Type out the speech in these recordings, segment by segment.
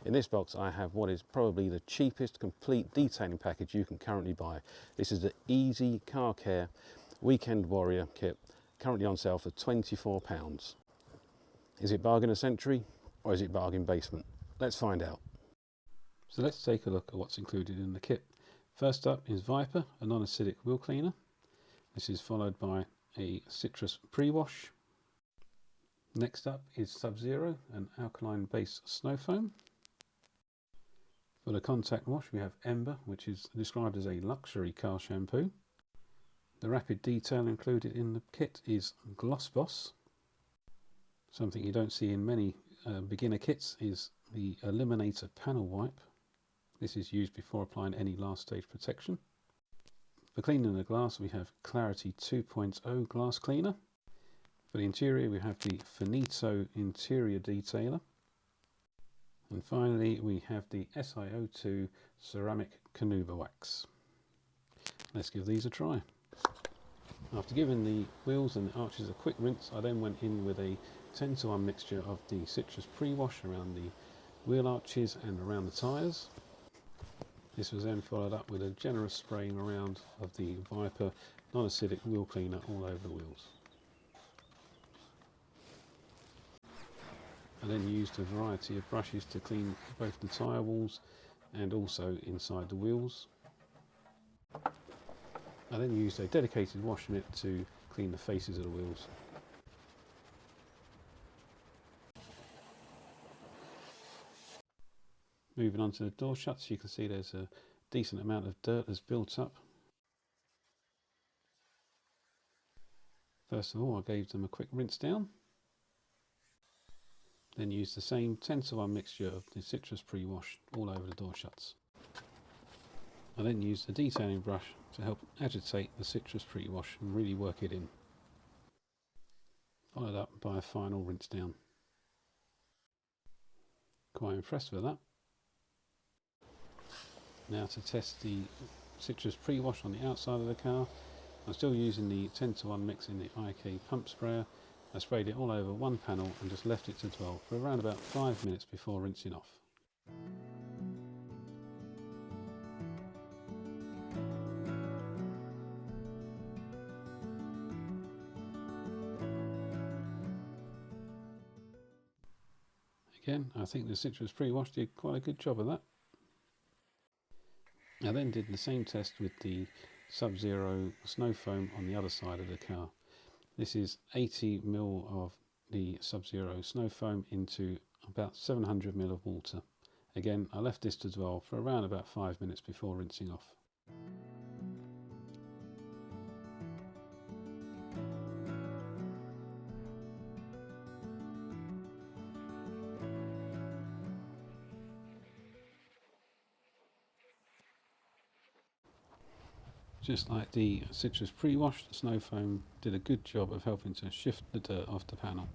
In this box I have what is probably the cheapest complete detailing package you can currently buy. This is the Easy Car Care Weekend Warrior kit, currently on sale for £24. Is it bargain a century or is it bargain basement? Let's find out. So let's take a look at what's included in the kit. First up is Viper, a non-acidic wheel cleaner. This is followed by a citrus pre-wash. Next up is Subzero, an alkaline base snow foam. For the contact wash we have Ember, which is described as a luxury car shampoo. The rapid detail included in the kit is Gloss Boss. Something you don't see in many beginner kits is the Eliminator panel wipe. This is used before applying any last stage protection. For cleaning the glass we have Clarity 2.0 glass cleaner. For the interior we have the Finito interior detailer. And finally we have the SiO2 ceramic carnauba wax. Let's give these a try. After giving the wheels and the arches a quick rinse, I then went in with a 10:1 mixture of the citrus pre-wash around the wheel arches and around the tyres. This was then followed up with a generous spraying around of the Viper non-acidic wheel cleaner all over the wheels. I then used a variety of brushes to clean both the tyre walls and also inside the wheels. I then used a dedicated wash mitt to clean the faces of the wheels. Moving on to the door shuts, you can see there's a decent amount of dirt that's built up. First of all I gave them a quick rinse down. Then used the same 10:1 mixture of the citrus pre-wash all over the door shuts. I then used a detailing brush to help agitate the citrus pre-wash and really work it in. Followed up by a final rinse down. Quite impressed with that. Now to test the citrus pre-wash on the outside of the car, I'm still using the 10:1 mix in the IK pump sprayer. I sprayed it all over one panel and just left it to dwell for around about 5 minutes before rinsing off. Again, I think the citrus pre-wash did quite a good job of that. I then did the same test with the Subzero snow foam on the other side of the car. This is 80 ml of the Subzero snow foam into about 700 ml of water. Again, I left this to dwell for around about 5 minutes before rinsing off. Just like the citrus pre-wash, the snow foam did a good job of helping to shift the dirt off the panel.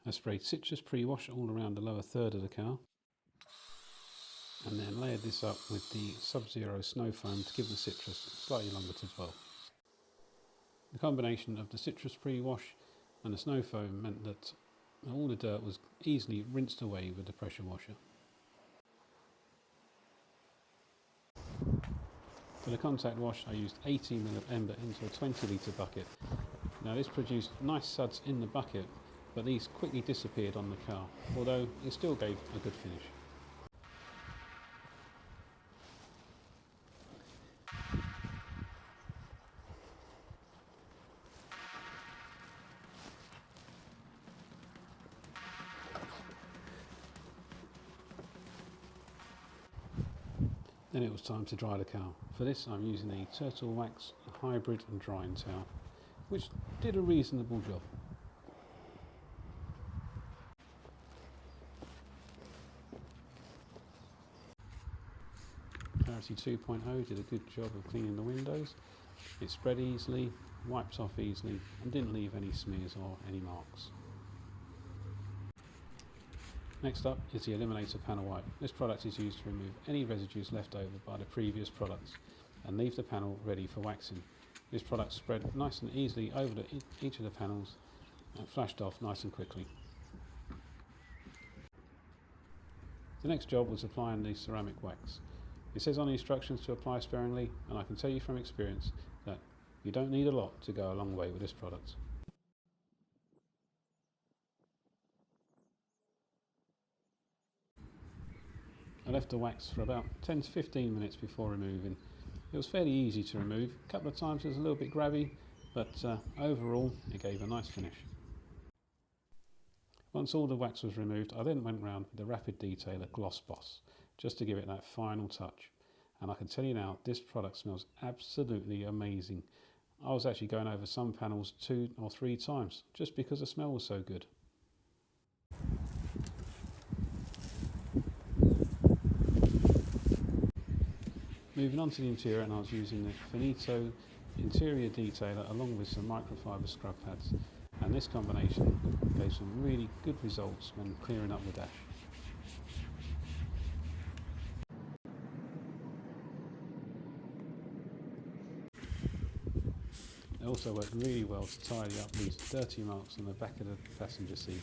I sprayed citrus pre-wash all around the lower third of the car and then layered this up with the Subzero snow foam to give the citrus slightly longer to dwell. The combination of the citrus pre-wash and the snow foam meant that all the dirt was easily rinsed away with the pressure washer. For the contact wash I used 80 ml of Ember into a 20 litre bucket. Now this produced nice suds in the bucket, but these quickly disappeared on the car, although it still gave a good finish. Then it was time to dry the car. For this I'm using a Turtle Wax hybrid and drying towel, which did a reasonable job. Clarity 2.0 did a good job of cleaning the windows. It spread easily, wiped off easily and didn't leave any smears or any marks. Next up is the Eliminator panel wipe. This product is used to remove any residues left over by the previous products and leave the panel ready for waxing. This product spread nice and easily over each of the panels and flashed off nice and quickly. The next job was applying the ceramic wax. It says on the instructions to apply sparingly, and I can tell you from experience that you don't need a lot to go a long way with this product. I left the wax for about 10 to 15 minutes before removing. It was fairly easy to remove. A couple of times it was a little bit grabby, but overall it gave a nice finish. Once all the wax was removed, I then went round with the Rapid Detailer Gloss Boss, just to give it that final touch. And I can tell you now, this product smells absolutely amazing. I was actually going over some panels 2 or 3 times, just because the smell was so good. Moving on to the interior, and I was using the Finito interior detailer along with some microfiber scrub pads, and this combination gave some really good results when clearing up the dash. It also worked really well to tidy up these dirty marks on the back of the passenger seat.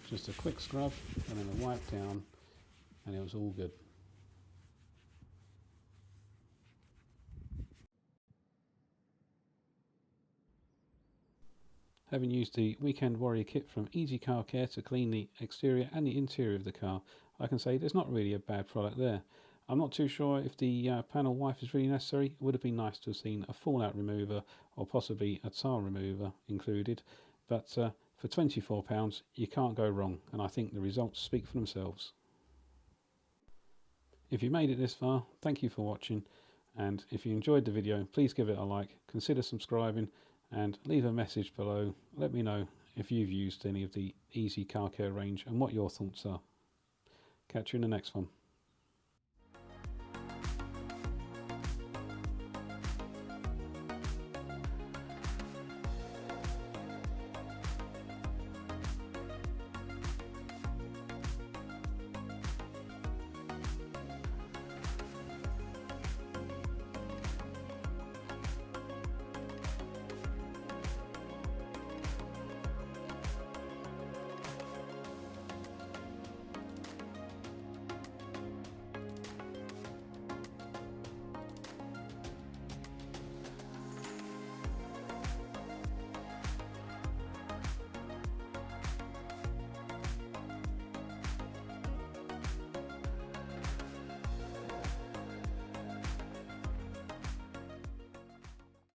Just a quick scrub and then a wipe down, and it was all good. Having used the Weekend Warrior kit from Easy Car Care to clean the exterior and the interior of the car, I can say there's not really a bad product there. I'm not too sure if the panel wipe is really necessary. It would have been nice to have seen a fallout remover or possibly a tar remover included, but for £24 you can't go wrong, and I think the results speak for themselves. If you made it this far, thank you for watching, and if you enjoyed the video, please give it a like, consider subscribing, and leave a message below. Let me know if you've used any of the Easy Car Care range and what your thoughts are. Catch you in the next one.